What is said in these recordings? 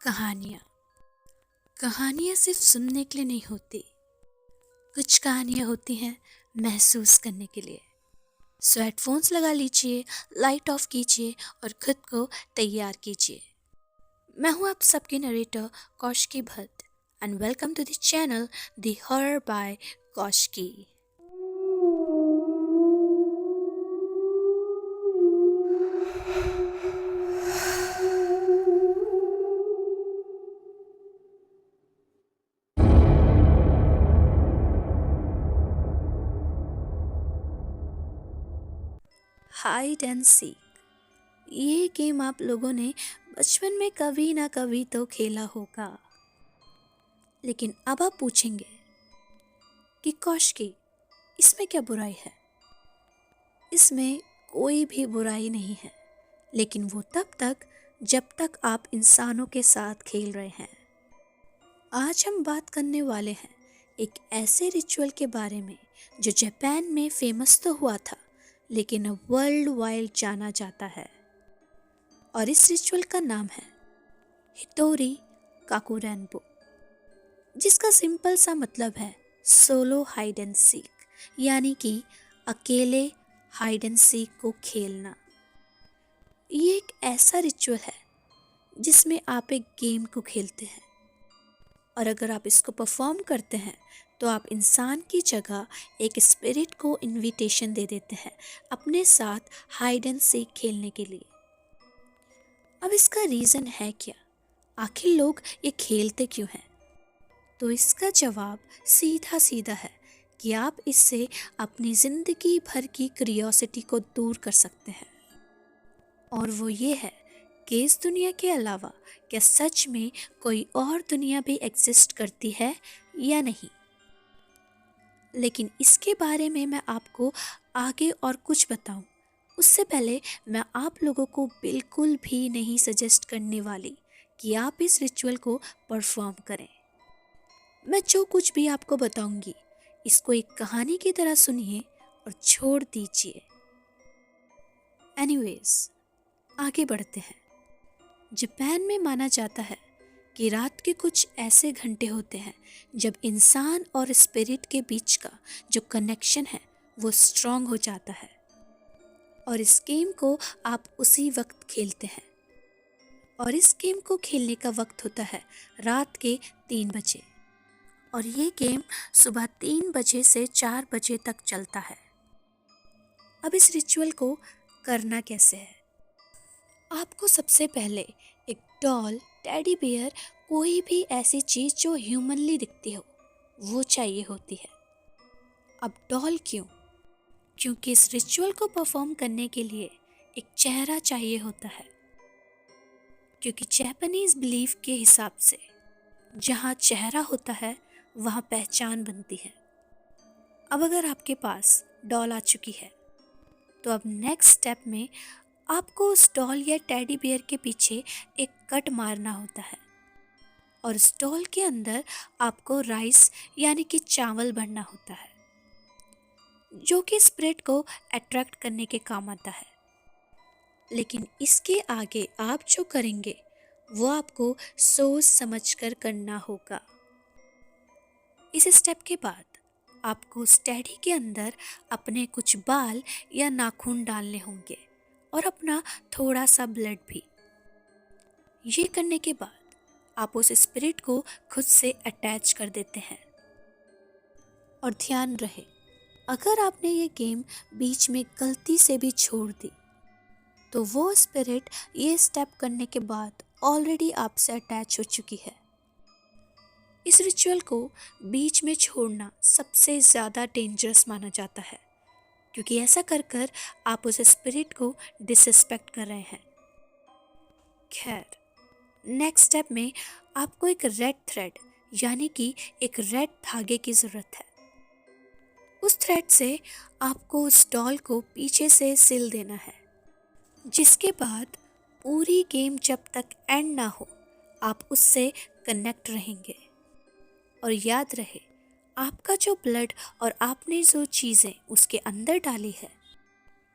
कहानियाँ कहानियाँ सिर्फ सुनने के लिए नहीं होती। कुछ कहानियाँ होती हैं महसूस करने के लिए। सो हेडफोन्स लगा लीजिए, लाइट ऑफ कीजिए और खुद को तैयार कीजिए। मैं हूँ आप सबकी narrator Kaushiki Bhatt and welcome to the channel the horror by Kaushiki. Hide and seek, ये गेम आप लोगों ने बचपन में कभी ना कभी तो खेला होगा। लेकिन अब आप पूछेंगे कि कौशिकी, इसमें क्या बुराई है? इसमें कोई भी बुराई नहीं है, लेकिन वो तब तक जब तक आप इंसानों के साथ खेल रहे हैं। आज हम बात करने वाले हैं एक ऐसे रिचुअल के बारे में जो जापान में फेमस तो हुआ था, लेकिन अब वर्ल्ड वाइड जाना जाता है। और इस रिचुअल का नाम है हितोरी काकुरेंबो, जिसका सिंपल सा मतलब है सोलो हाइड एंड सीक, यानी कि अकेले हाइड एंड सीक को खेलना। ये एक ऐसा रिचुअल है जिसमें आप एक गेम को खेलते हैं, और अगर आप इसको परफॉर्म करते हैं तो आप इंसान की जगह एक स्पिरिट को इनविटेशन दे देते हैं अपने साथ हाइड एंड सीक खेलने के लिए। अब इसका रीज़न है क्या? आखिर लोग ये खेलते क्यों हैं? तो इसका जवाब सीधा सीधा है कि आप इससे अपनी ज़िंदगी भर की क्यूरियोसिटी को दूर कर सकते हैं। और वो ये है कि इस दुनिया के अलावा क्या सच में कोई और दुनिया भी एग्जिस्ट करती है या नहीं। लेकिन इसके बारे में मैं आपको आगे और कुछ बताऊं, उससे पहले मैं आप लोगों को बिल्कुल भी नहीं सजेस्ट करने वाली कि आप इस रिचुअल को परफॉर्म करें। मैं जो कुछ भी आपको बताऊंगी, इसको एक कहानी की तरह सुनिए और छोड़ दीजिए। एनीवेज, आगे बढ़ते हैं। जापान में माना जाता है कि रात के कुछ ऐसे घंटे होते हैं जब इंसान और स्पिरिट के बीच का जो कनेक्शन है वो स्ट्रांग हो जाता है, और इस गेम को आप उसी वक्त खेलते हैं। और इस गेम को खेलने का वक्त होता है रात के 3 बजे, और ये गेम सुबह 3 बजे से 4 बजे तक चलता है। अब इस रिचुअल को करना कैसे है? आपको सबसे पहले एक डॉल, टेडी बियर, कोई भी ऐसी चीज़ जो ह्यूमनली दिखती हो वो चाहिए होती है। अब डॉल क्यों? क्योंकि इस रिचुअल को परफॉर्म करने के लिए एक चेहरा चाहिए होता है, क्योंकि जापानीज बिलीफ के हिसाब से जहाँ चेहरा होता है वहाँ पहचान बनती है। अब अगर आपके पास डॉल आ चुकी है तो अब नेक्स्ट स्टेप में आपको उस डॉल या टेडी बियर के पीछे एक कट मारना होता है, और उस डॉल के अंदर आपको राइस यानी कि चावल भरना होता है, जो कि स्पिरिट को अट्रैक्ट करने के काम आता है। लेकिन इसके आगे आप जो करेंगे वो आपको सोच समझकर करना होगा। इस स्टेप के बाद आपको उस टेडी के अंदर अपने कुछ बाल या नाखून डालने होंगे और अपना थोड़ा सा ब्लड भी। ये करने के बाद आप उस स्पिरिट को खुद से अटैच कर देते हैं। और ध्यान रहे, अगर आपने ये गेम बीच में गलती से भी छोड़ दी तो वो स्पिरिट ये स्टेप करने के बाद ऑलरेडी आपसे अटैच हो चुकी है। इस रिचुअल को बीच में छोड़ना सबसे ज़्यादा डेंजरस माना जाता है, क्योंकि ऐसा कर कर आप उस स्पिरिट को डिसरिस्पेक्ट कर रहे हैं। खैर, नेक्स्ट स्टेप में आपको एक रेड थ्रेड यानी कि एक रेड धागे की ज़रूरत है। उस थ्रेड से आपको उस डॉल को पीछे से सिल देना है, जिसके बाद पूरी गेम जब तक एंड ना हो आप उससे कनेक्ट रहेंगे। और याद रहे, आपका जो ब्लड और आपने जो चीज़ें उसके अंदर डाली है,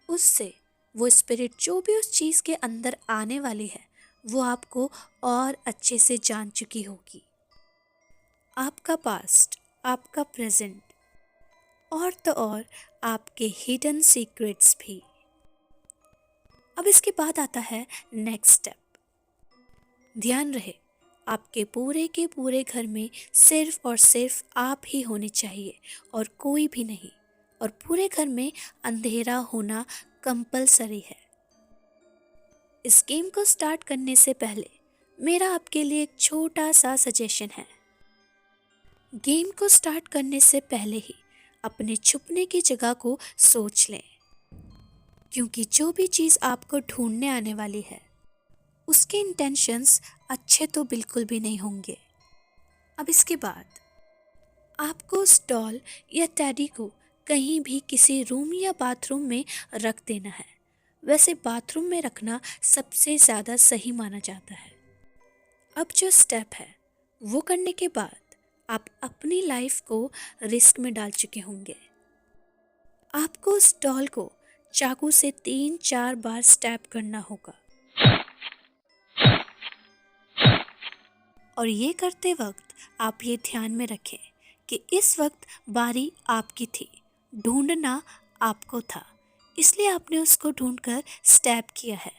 उससे वो स्पिरिट जो भी उस चीज़ के अंदर आने वाली है वो आपको और अच्छे से जान चुकी होगी। आपका पास्ट, आपका प्रेजेंट और तो और आपके हिडन सीक्रेट्स भी। अब इसके बाद आता है नेक्स्ट स्टेप। ध्यान रहे, आपके पूरे के पूरे घर में सिर्फ और सिर्फ आप ही होने चाहिए और कोई भी नहीं। और पूरे घर में अंधेरा होना कंपलसरी है। इस गेम को स्टार्ट करने से पहले मेरा आपके लिए एक छोटा सा सजेशन है। गेम को स्टार्ट करने से पहले ही अपने छुपने की जगह को सोच लें, क्योंकि जो भी चीज़ आपको ढूंढने आने वाली है उसके इंटेंशंस अच्छे तो बिल्कुल भी नहीं होंगे। अब इसके बाद आपको उस डॉल या टैडी को कहीं भी किसी रूम या बाथरूम में रख देना है। वैसे बाथरूम में रखना सबसे ज़्यादा सही माना जाता है। अब जो स्टेप है वो करने के बाद आप अपनी लाइफ को रिस्क में डाल चुके होंगे। आपको उस डॉल को चाकू से 3-4 बार स्टैब करना होगा। और ये करते वक्त आप ये ध्यान में रखें कि इस वक्त बारी आपकी थी, ढूंढना आपको था, इसलिए आपने उसको ढूंढकर स्टैब किया है।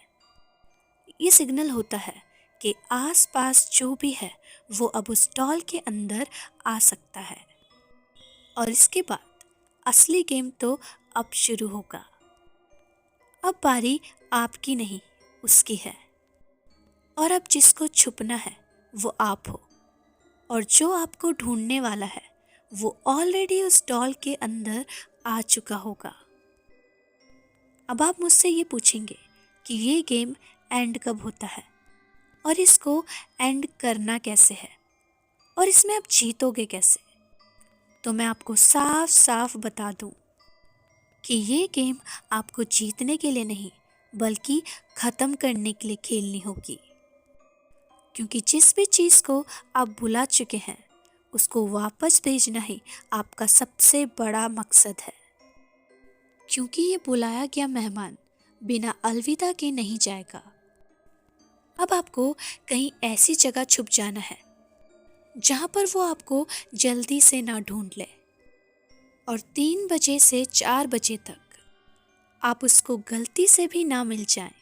ये सिग्नल होता है कि आसपास जो भी है वो अब उस डॉल के अंदर आ सकता है। और इसके बाद असली गेम तो अब शुरू होगा। अब बारी आपकी नहीं, उसकी है। और अब जिसको छुपना है वो आप हो, और जो आपको ढूंढने वाला है वो ऑलरेडी उस डॉल के अंदर आ चुका होगा। अब आप मुझसे ये पूछेंगे कि ये गेम एंड कब होता है और इसको एंड करना कैसे है और इसमें आप जीतोगे कैसे। तो मैं आपको साफ साफ बता दूं कि ये गेम आपको जीतने के लिए नहीं बल्कि ख़त्म करने के लिए खेलनी होगी। क्योंकि जिस भी चीज़ को आप भुला चुके हैं उसको वापस भेजना ही आपका सबसे बड़ा मकसद है। क्योंकि ये बुलाया गया मेहमान बिना अलविदा के नहीं जाएगा। अब आपको कहीं ऐसी जगह छुप जाना है जहाँ पर वो आपको जल्दी से ना ढूंढ ले, और 3 बजे से 4 बजे तक आप उसको गलती से भी ना मिल जाए,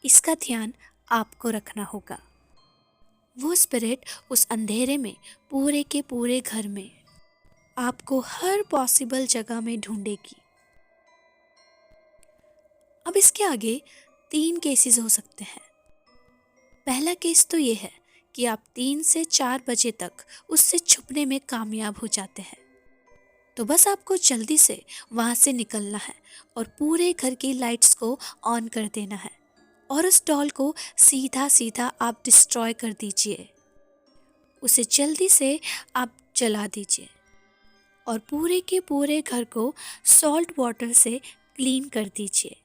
इसका ध्यान आपको रखना होगा। वो स्पिरिट उस अंधेरे में पूरे के पूरे घर में आपको हर पॉसिबल जगह में ढूंढेगी। अब इसके आगे 3 केसेस हो सकते हैं। पहला केस तो ये है कि आप 3 से 4 बजे तक उससे छुपने में कामयाब हो जाते हैं। तो बस आपको जल्दी से वहाँ से निकलना है और पूरे घर की लाइट्स को ऑन कर देना है और उस डॉल को सीधा सीधा आप डिस्ट्रॉय कर दीजिए। उसे जल्दी से आप जला दीजिए और पूरे के पूरे घर को सॉल्ट वाटर से क्लीन कर दीजिए।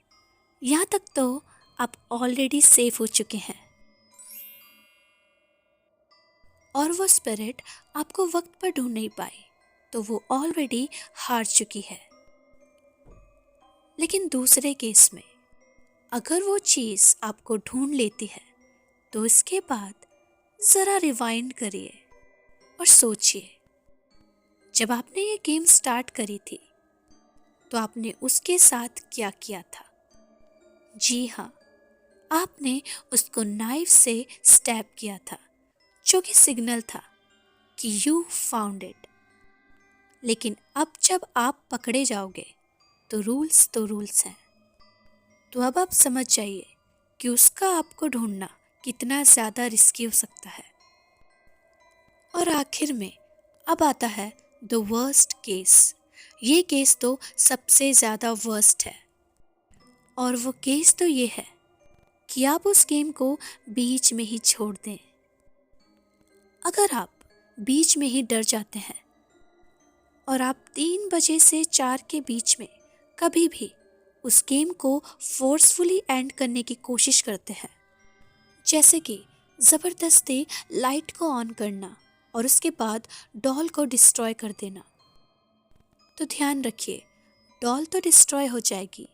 यहाँ तक तो आप ऑलरेडी सेफ हो चुके हैं और वो स्पिरिट आपको वक्त पर ढूंढ नहीं पाई, तो वो ऑलरेडी हार चुकी है। लेकिन दूसरे केस में अगर वो चीज़ आपको ढूंढ लेती है तो इसके बाद ज़रा रिवाइंड करिए और सोचिए, जब आपने ये गेम स्टार्ट करी थी तो आपने उसके साथ क्या किया था। जी हाँ, आपने उसको नाइफ से स्टैब किया था, जो कि सिग्नल था कि यू फाउंड इट। लेकिन अब जब आप पकड़े जाओगे तो रूल्स हैं। तो अब आप समझ जाइए कि उसका आपको ढूंढना कितना ज़्यादा रिस्की हो सकता है। और आखिर में अब आता है द वर्स्ट केस। ये केस तो सबसे ज़्यादा वर्स्ट है, और वो केस तो ये है कि आप उस गेम को बीच में ही छोड़ दें। अगर आप बीच में ही डर जाते हैं और आप 3 बजे से 4 के बीच में कभी भी उस गेम को फोर्सफुली एंड करने की कोशिश करते हैं, जैसे कि ज़बरदस्ती लाइट को ऑन करना और उसके बाद डॉल को डिस्ट्रॉय कर देना, तो ध्यान रखिए, डॉल तो डिस्ट्रॉय हो जाएगी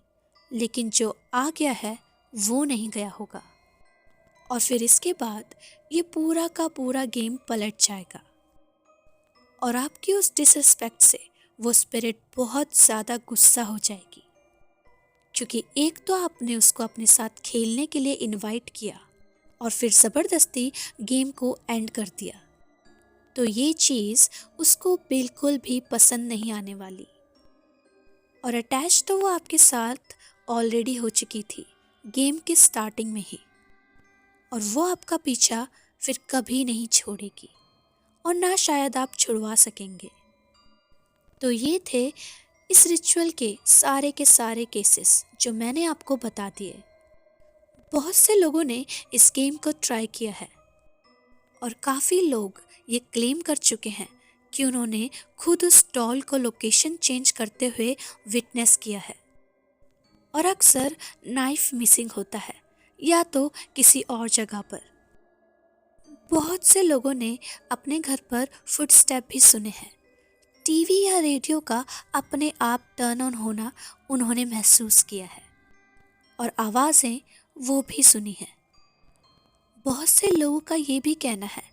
लेकिन जो आ गया है वो नहीं गया होगा। और फिर इसके बाद ये पूरा का पूरा गेम पलट जाएगा और आपकी उस डिसरिस्पेक्ट से वो स्पिरिट बहुत ज़्यादा गुस्सा हो जाएगी, क्योंकि एक तो आपने उसको अपने साथ खेलने के लिए इनवाइट किया और फिर ज़बरदस्ती गेम को एंड कर दिया। तो ये चीज़ उसको बिल्कुल भी पसंद नहीं आने वाली। और अटैच तो वो आपके साथ ऑलरेडी हो चुकी थी गेम के स्टार्टिंग में ही, और वो आपका पीछा फिर कभी नहीं छोड़ेगी और ना शायद आप छुड़वा सकेंगे। तो ये थे इस रिचुअल के सारे केसेस जो मैंने आपको बता दिए। बहुत से लोगों ने इस गेम को ट्राई किया है और काफ़ी लोग ये क्लेम कर चुके हैं कि उन्होंने खुद उस डॉल को लोकेशन चेंज करते हुए विटनेस किया है। और अक्सर नाइफ मिसिंग होता है या तो किसी और जगह पर। बहुत से लोगों ने अपने घर पर फुटस्टेप भी सुने हैं। टीवी या रेडियो का अपने आप टर्न ऑन होना उन्होंने महसूस किया है और आवाज़ें वो भी सुनी हैं। बहुत से लोगों का ये भी कहना है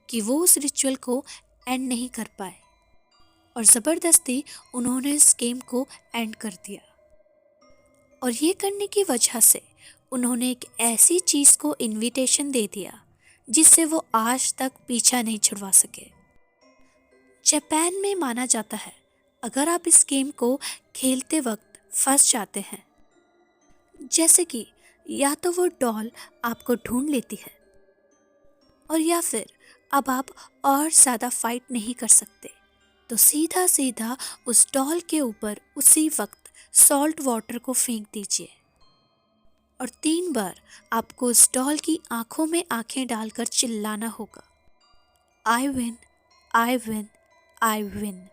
कि वो उस रिचुअल को एंड नहीं कर पाए और ज़बरदस्ती उन्होंने इस गेम को एंड कर दिया। और ये करने की वजह से उन्होंने एक ऐसी चीज़ को इनविटेशन दे दिया जिससे वो आज तक पीछा नहीं छुड़वा सके। जापान में माना जाता है अगर आप इस गेम को खेलते वक्त फंस जाते हैं, जैसे कि या तो वो डॉल आपको ढूंढ लेती है और या फिर अब आप और ज़्यादा फाइट नहीं कर सकते, तो सीधा सीधा उस डॉल के ऊपर उसी वक्त सॉल्ट वाटर को फेंक दीजिए और 3 बार आपको उस डॉल की आंखों में आंखें डालकर चिल्लाना होगा, I win, I win, I win.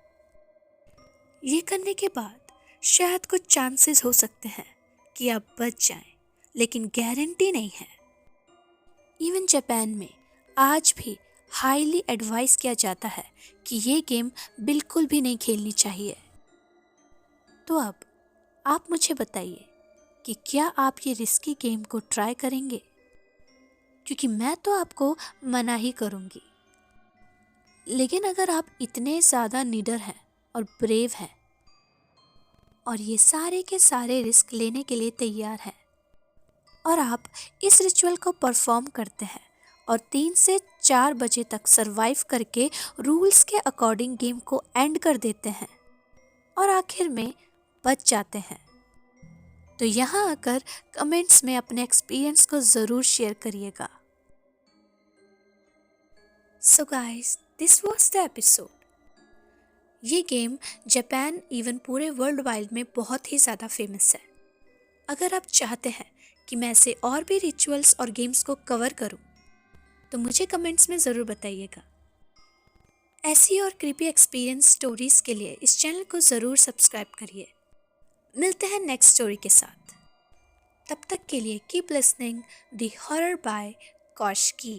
ये करने के बाद शायद कुछ चांसेस हो सकते हैं कि आप बच जाएं, लेकिन गारंटी नहीं है। इवन जापान में आज भी हाईली एडवाइस किया जाता है कि ये गेम बिल्कुल भी नहीं खेलनी चाहिए। तो अब आप मुझे बताइए कि क्या आप ये रिस्की गेम को ट्राई करेंगे? क्योंकि मैं तो आपको मना ही करूँगी। लेकिन अगर आप इतने ज़्यादा निडर हैं और ब्रेव हैं और ये सारे के सारे रिस्क लेने के लिए तैयार हैं और आप इस रिचुअल को परफॉर्म करते हैं और 3 से 4 बजे तक सरवाइव करके रूल्स के अकॉर्डिंग गेम को एंड कर देते हैं और आखिर में बच जाते हैं, तो यहाँ आकर कमेंट्स में अपने एक्सपीरियंस को ज़रूर शेयर करिएगा। So guys, this was the episode. ये गेम जापान इवन पूरे वर्ल्ड वाइड में बहुत ही ज़्यादा फेमस है। अगर आप चाहते हैं कि मैं ऐसे और भी रिचुअल्स और गेम्स को कवर करूं, तो मुझे कमेंट्स में ज़रूर बताइएगा। ऐसी और क्रीपी एक्सपीरियंस स्टोरीज़ के लिए इस चैनल को ज़रूर सब्सक्राइब करिए। मिलते हैं नेक्स्ट स्टोरी के साथ। तब तक के लिए keep listening the horror by Kaushiki.